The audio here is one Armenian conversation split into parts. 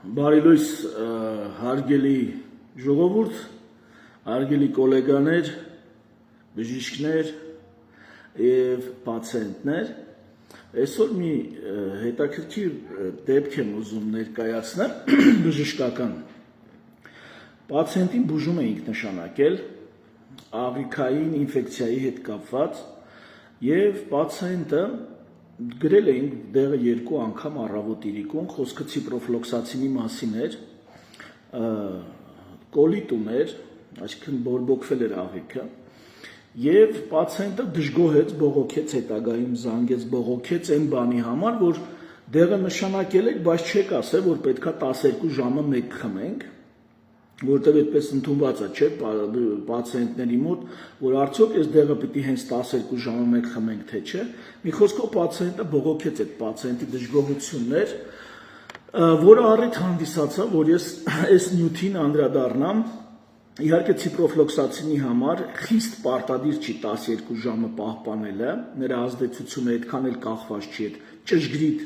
Բարելույս հարգելի ժողովուրդ, հարգելի գոլեգաներ, բժիշկներ և պացենտներ, այսօր մի հետաքրքիր դեպք եմ ուզում ներկայացնել բժշկական։ Պացենտին բուժում էինք նշանակել աղիքային ինֆեկցիայի հետ կապված և պացենտը գրել էինք դեղը 2 անգամ առավոտ իրիկուն, խոսքը ցիպրոֆլոքսացինի մասին էր, կոլիտ ուներ, այսինքն բորբոքվել էր աղիքը, և պացենտը դժգոհեց, բողոքեց, հետագայում զանգեց, բողոքեց այն բանի համար, որ դեղը նշանակել եք, բայց չեք ասել, որ պետքա 12 ժամը մեկ խմենք, որտեղ այդպես ընդունված է, չէ, պացիենտների մոտ, որ արդյոք այս դեղը պիտի հենց 12 ժամը մեկ խմենք, թե չէ, մի խոսքով պացիենտը բողոքեց այդ պացիենտի դժգոհություններ, որը առիթ հանդիսացավ, որ ես այս նյութին անդրադառնամ, իհարկե ցիպրոֆլոքսացինի համար խիստ պարտադիր չի 12 ժամը պահպանելը, նրա ազդեցությունը այդքան էլ կախված չի այդ ճշգրիտ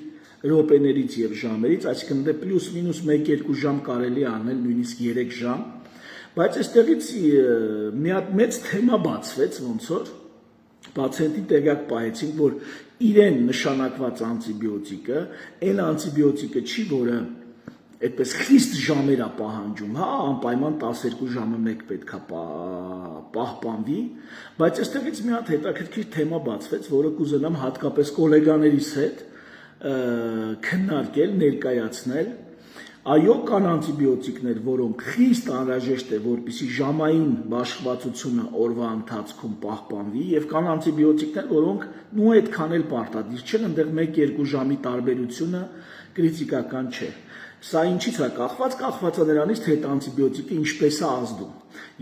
րոպեներից և ժամերից, այսինքն դե պլյուս մինուս 1-2 ժամ կարելի անել, նույնիսկ 3 ժամ, բայց այստեղից մի հատ մեծ թեմա բացվեց, ոնց որ պացիենտին տեղյակ պահեցինք, որ իրեն նշանակված անտիբիոտիկը, այն անտիբիոտիկը չի, որը այդպես խիստ ժամեր է պահանջում, հա, անպայման 12 ժամը մեկ պետք է պահպանվի, բայց այստեղից մի հատ հետաքրքիր թեմա բացվեց, որը կուզենամ հատկապես գոլեգաներիս հետ քննարկել, ներկայացնել, այո, կան անտիբիոտիկներ, որոնք խիստ անհրաժեշտ է, որպեսզի ժամային բաշխվածությունը օրվա ընթացքում պահպանվի, և կան անտիբիոտիկներ, որոնք նույն այդքան էլ պարտադիր չեն, այնտեղ 1-2 ժամի տարբերությունը կրիտիկական չէ։ Սա ինչից է կախված, կախված է նրանից, թե այդ անտիբիոտիկը ինչպես է ազդում։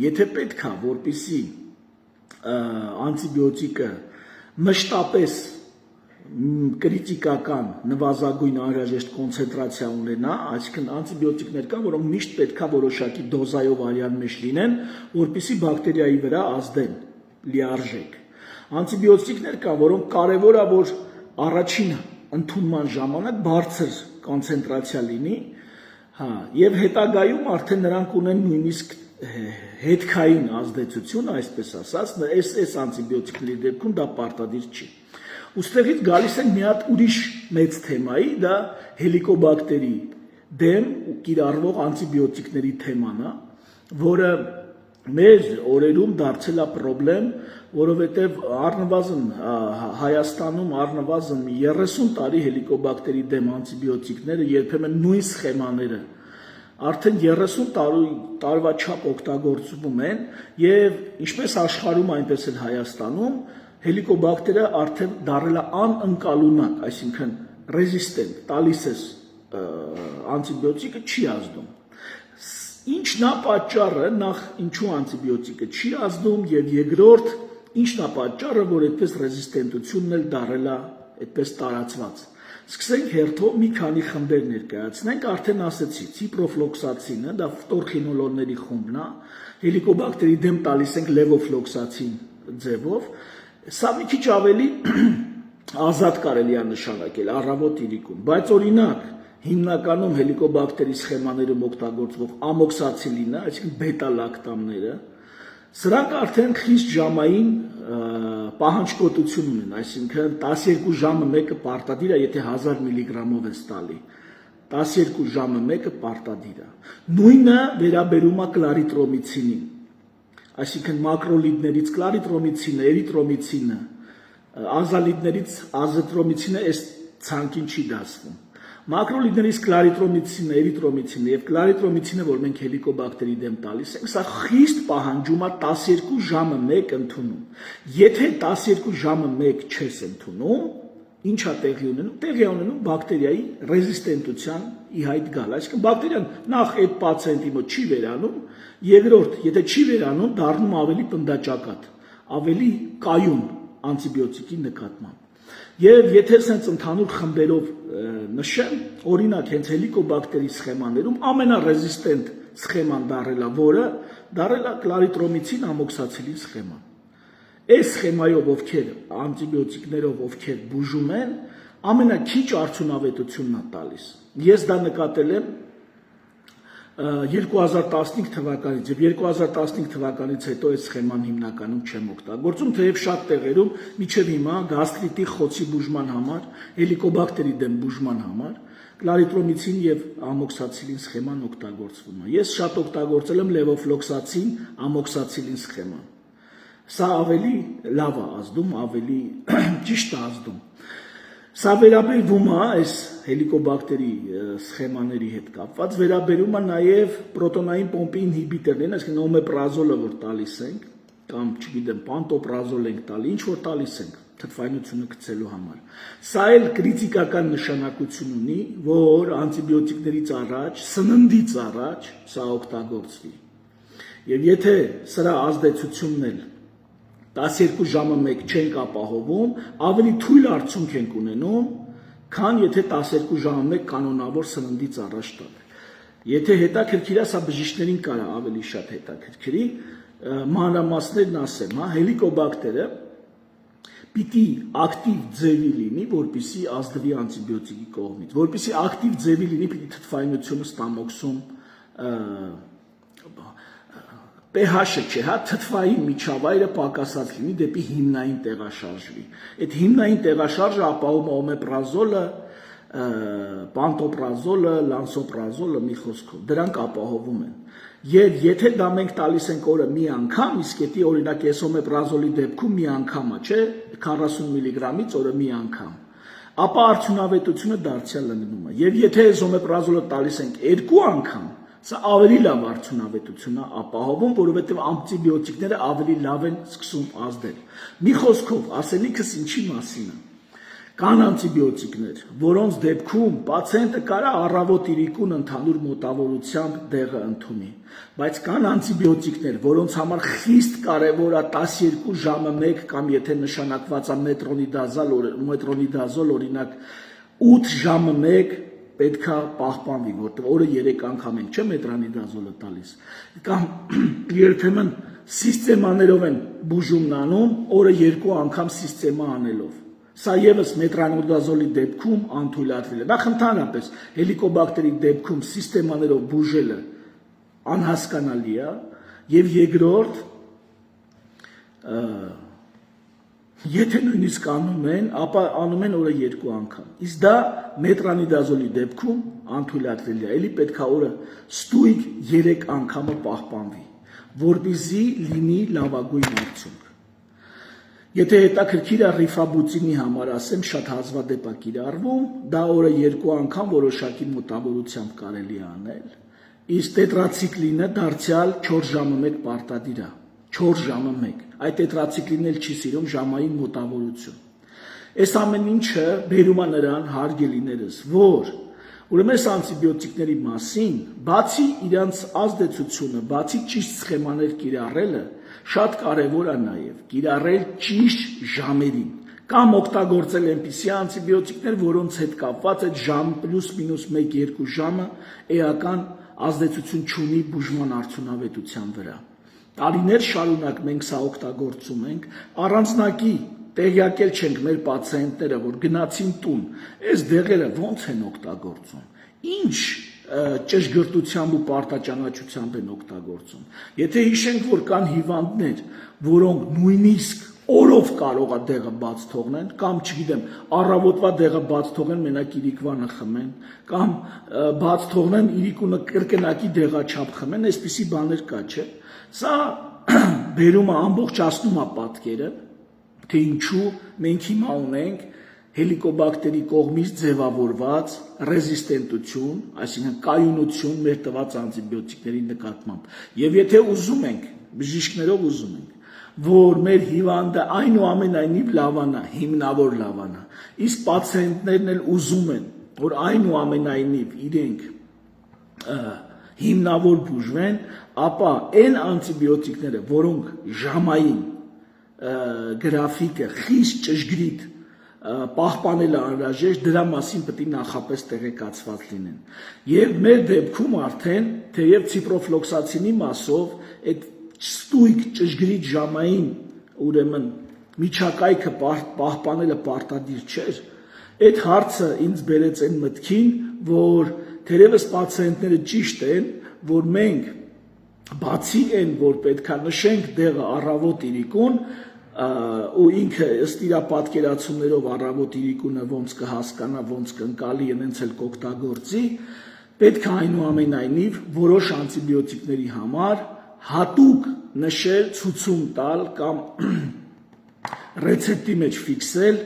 Եթե պետք է, որպեսզի անտիբիոտիկը մշտապես կրիտիկական նվազագույն անհրաժեշտ կոնցենտրացիա ունենա, այսինքն անտիբիոտիկներ կան, որոնք միշտ պետք է որոշակի դոզայով արյան մեջ լինեն, որպեսզի բակտերիայի վրա ազդեն լիարժեք։ Անտիբիոտիկներ կան, որոնք կարևոր է, որ առաջին ընդունման ժամանակ բարձր կոնցենտրացիա լինի, հա, եւ հետագայում արդեն նրանք ունեն նույնիսկ հետքային ազդեցություն, այսպես ասած, այս անտիբիոտիկների դեպքում դա պարտադիր չի։ Ուստեղից գալիս են մի հատ ուրիշ մեծ թեմայի, դա հելիկոբակտերի դեմ կիրառվող անտիբիոտիկների թեման է, որը մեր օրերում դարձել է պրոբլեմ, որովհետև առնվազն Հայաստանում առնվազն 30 տարի հելիկոբակտերի դեմ անտիբիոտիկները երբեմն նույն սխեմաները արդեն 30 տարվա չափ օգտագործվում են եւ ինչպես աշխարհում այնպես էլ Հայաստանում հելիկոբակտերը արդեն դարել է անընկալունակ, այսինքն ռեզիստենտ, տալիս ես անտիբիոտիկը չի ազդում։ Ինչն է պատճառը, նախ ինչու անտիբիոտիկը չի ազդում եւ երկրորդ ինչն է պատճառը, որ այդպես ռեզիստենտությունն էլ դարել է այդպես տարածված։ Սկսենք հերթով մի քանի խմբեր ներկայացնենք, արդեն ասեցի, ցիպրոֆլոքսացինը, դա ֆտորխինոլոնների խումբն է, հելիկոբակտերի դեմ տալիս ենք լևոֆլոքսացին ձևով, սա մի քիչ ավելի ազատ կարելի է նշանակել առավոտ իրիկուն, բայց օրինակ հիմնականում հելիկոբակտերի սխեմաներում օգտագործվող ամոքսացիլինը, այսինքն բետա-լակտամները, սրանք արդեն խիստ ժամային պահանջկոտություն ունեն, այսինքն 12 ժամը մեկը պարտադիր է, եթե 1000 միլիգրամով ես տալի, 12 ժամը մեկը պարտադիր է։ Նույնը վերաբերում է կլարիտրոմիցինին, այսինքն մակրոլիդներից կլարիտրոմիցինը, էրիտրոմիցինը, ազալիդներից ազետրոմիցինը այս ցանկին չի դասվում։ Մակրոլիդներից կլարիտրոմիցինը, էրիտրոմիցինը եւ կլարիտրոմիցինը, որ մենք հելիկոբակտերի դեմ տալիս ենք, սա խիստ պահանջում է 12 ժամը մեկ ընդունում։ Եթե 12 ժամը մեկ չես ընդունում, ի՞նչ է տեղի ունենում։ Տեղի ունենում բակտերիայի ռեզիստենտության ի հայտ գալ, այսինքն բակտերիան նախ այդ պացիենտի մոտ չի վերանում, երկրորդ, եթե չի վերանում, դառնում ավելի պնդաճակատ, ավելի կայուն անտիբիոտիկի նկատմամբ։ Եվ եթե սենց ընդհանուր խմբերով նշեմ, օրինակ հենց հելիկոբակտերի սխեմաներում ամենառեզիստենտ սխեման դարել է, որը դարել է կլարիտրոմիցին ամոքսացիլին սխեման։ Այս սխեմայով ովքեր անտիբիոտիկներով ովքեր բուժում են, ամենաքիչ արդյունավետությունն է տալիս։ Ես դա նկատել եմ 2015 թվականից եւ 2015 թվականից հետո այս սխեման հիմնականում չեմ օգտագործում, թեև շատ տեղերում միջև հիմա գաստրիտի խոցի բուժման համար, հելիկոբակտերի դեմ բուժման համար կլարիտրոմիցին եւ ամոքսացիլին սխեման օգտագործվում է։ Ես շատ օգտագործել եմ լևոֆլոքսացին, ամոքսացիլին սխեման։ Սա ավելի լավ է ազդում, ավելի ճիշտ է ազդում։ Սա վերաբերվում է այս հելիկոբակտերի սխեմաների հետ կապված, վերաբերում է նաև պրոտոնային պոմպի ինհիբիտորներին, այսինքն օմեպրազոլը, որ տալիս ենք, կամ չգիտեմ, պանտոպրազոլ ենք տալի, ինչ որ տալիս ենք թթվայնությունը գցելու համար։ Սա էլ կրիտիկական նշանակություն ունի, որ անտիբիոտիկներից առաջ, սննդից առաջ սա օգտագործվի։ Եվ եթե սրա ազդեցությունն էլ 12 ժամը մեկ չենք ապահովում, ավելի թույլ արդյունք ենք ունենում, քան եթե 12 ժամը մեկ կանոնավոր սննդից առաջ տալ։ Եթե հետաքրքիր է, սա բժիշկներին կարա ավելի շատ հետաքրքրի, մանրամասներն ասեմ, հելիկոբակտերը պիտի ակտիվ ձևի լինի, որպեսզի ազդվի անտիբիոտիկի կողմից, որպեսզի ակտիվ ձևի լինի, պիտի թթվայնությունը ստամոքսում pH-ը չէ, հա, թթվային միջավայրը պակասած լինի դեպի հիմնային տեղաշարժվի։ Այդ հիմնային տեղաշարժը ապահովում է օմեպրազոլը, պանտոպրազոլը, լանսոպրազոլը մի խոսքով, դրանք ապահովում են։ Եվ եթե դա մենք տալիս ենք օրը մի անգամ, իսկ եթե օրինակ էսոմեպրազոլի դեպքում մի անգամ է, չէ, 40 միլիգրամից օրը մի անգամ, ապա արդյունավետությունը դարձյալ ընկնում է։ Եվ եթե էսոմեպրազոլը տալիս ենք 2 անգամ, սա ավելի լավ արդյունավետություն է ապահովում, որովհետև անտիբիոտիկները ավելի լավ են սկսում ազդել։ Մի խոսքով, ասելիքս ինչի մասին է։ Կան անտիբիոտիկներ, որոնց դեպքում պացիենտը կարա առավոտ իրիկուն ընդհանուր մոտավորությամբ դեղը ընդունի, բայց կան անտիբիոտիկներ, որոնց համար խիստ կարևոր է 12 ժամը մեկ կամ եթե նշանակված է մետրոնիդազոլ, օրինակ 8 ժամը մեկ պետք է պահպանվի, որտեղ օրը 3 անգամ ենք, չէ, մետրոնիդազոլը տալիս, կամ երբեմն սիստեմաներով են բուժումն անում, օրը 2 անգամ սիստեմա անելով։ Սա եւս մետրոնիդազոլի դեպքում անթույլատրվել է։ Նախ ընդհանրապես հելիկոբակտերի դեպքում սիստեմաներով բուժելը անհասկանալի է, եւ երկրորդ, եթե նույնիսկ անում են, ապա անում են օրը 2 անգամ։ Իսկ դա մետրոնիդազոլի դեպքում անթույլատրելի է, էլի պետք է օրը ստույգ 3 անգամը պահպանվի, որպեսզի լինի լավագույն արդյունք։ Եթե հետաքրքիր է ռիֆաբուցինի համար ասեմ, շատ հազվադեպ է կիրառվում, դա օրը 2 անգամ որոշակի մոտավորությամբ կարելի է անել, իսկ տետրացիկլինը դարձյալ 4 ժամը մեկ պարտադիր է, 4 ժամը մեկ, այդ տետրացիկլինն էլ չի սիրում ժամային մոտավորություն։ Այս ամեն ինչը բերում է նրան հարգելիներս, որ ուրեմն այս անտիբիոտիկների մասին, բացի իրանց ազդեցությունը, բացի ճիշտ սխեմաներ կիրառելը, շատ կարևոր է նաև կիրառել ճիշտ ժամերին կամ օգտագործել այնպիսի անտիբիոտիկներ, որոնց հետ կապված այդ ժամ պլյուս մինուս 1-2 ժամը էական ազդեցություն չունի բուժման արդյունավետության վրա։ Տարիներ շարունակ մենք սա օգտագործում ենք, առանձնակի տեղյակել չենք մեր պացիենտները, որ գնացին տուն, այս դեղերը ոնց են օգտագործում, ինչ ճշգրտությամբ ու պարտաճանաչությամբ են օգտագործում։ Եթե հիշենք, որ կան հիվանդներ, որոնք նույնիսկ օրով կարող է դեղը բաց թողնեն, կամ չգիտեմ, առավոտվա դեղը բաց թողեն, մենակ իրիկվանը խմեն, կամ բաց թողնեն իրիկունը կրկնակի դեղաչափ խմեն, այսպիսի բաներ կա, չէ։ Սա բերում է ամբողջացնում է պատկերը, թե ինչու մենք հիմա ունենք հելիկոբակտերի կողմից ձևավորված ռեզիստենտություն, այսինքն կայունություն մեր տված անտիբիոտիկների նկատմամբ։ Եվ եթե ուզում ենք, բժիշկներով ուզում ենք, որ մեր հիվանդը այնուամենայնիվ լավանա, հիմնավոր լավանա, իսկ պացիենտներն էլ ուզում են, որ այնուամենայնիվ իրենք հիմնավոր բուժվեն, ապա այն անտիբիոտիկները, որոնք ժամային գրաֆիկը խիստ ճշգրիտ պահպանելը անհրաժեշտ, դրա մասին պետք է նախապես տեղեկացված լինեն։ Եվ մեր դեպքում արդեն, թեև ցիպրոֆլոքսացինի մասով այդ ստույգ ճշգրիտ ժամային, ուրեմն միջակայքը պահպանելը պարտադիր չէր, այդ հարցը ինձ բերեց այն մտքին, որ թերևս պացիենտները ճիշտ են, որ մենք բացի այն, որ պետքա նշենք դեղը առավոտ իրիկուն, ու ինքը ըստ իր պատկերացումներով առավոտ իրիկունը ոնց կհասկանա, ոնց կընկալի, այնց էլ կօգտագործի, պետք է այնուամենայնիվ որոշ անտիբիոտիկների համար հատուկ նշել, ցուցում տալ կամ ռեցեպտի մեջ ֆիքսել,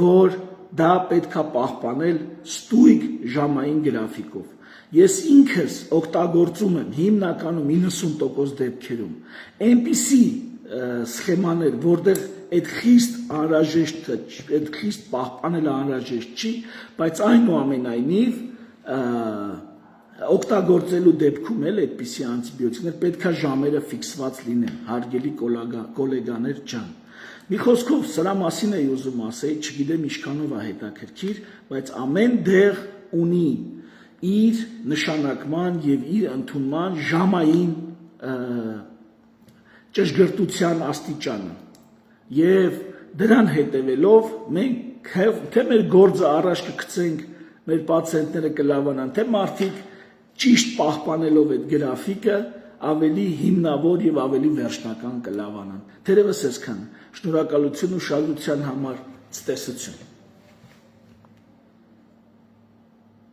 որ դա պետք է պահպանել ստույգ ժամային գրաֆիկով։ Ես ինքս օգտագործում եմ հիմնականում 90% դեպքերում այնպիսի սխեմաներ, որտեղ այդ խիստ անհրաժեշտ, այդ խիստ պահպանելը անհրաժեշտ չի, բայց այնուամենայնիվ օգտագործելու դեպքում էլ այդպիսի անտիբիոտիկներ պետք է ժամերը ֆիքսված լինեն, հարգելի գոլեգաներ ջան։ Մի խոսքով սրա մասին էի ուզում ասել, չգիտեմ ինչքանով է հետաքրքիր, բայց ամեն դեղ ունի իր նշանակման եւ իր ընդունման ժամային ճշգրտության աստիճանը եւ դրան հետեւելով մենք թե մեր գործը առաջ կգցենք, մեր պացիենտները կլավանան, թե մարդիկ ճիշտ պահպանելով այդ գրաֆիկը ավելի հիմնավոր եւ ավելի վերջնական կլավանան։ Թերևս այսքան։ Շնորհակալություն ուշադրության համար, ցտեսություն։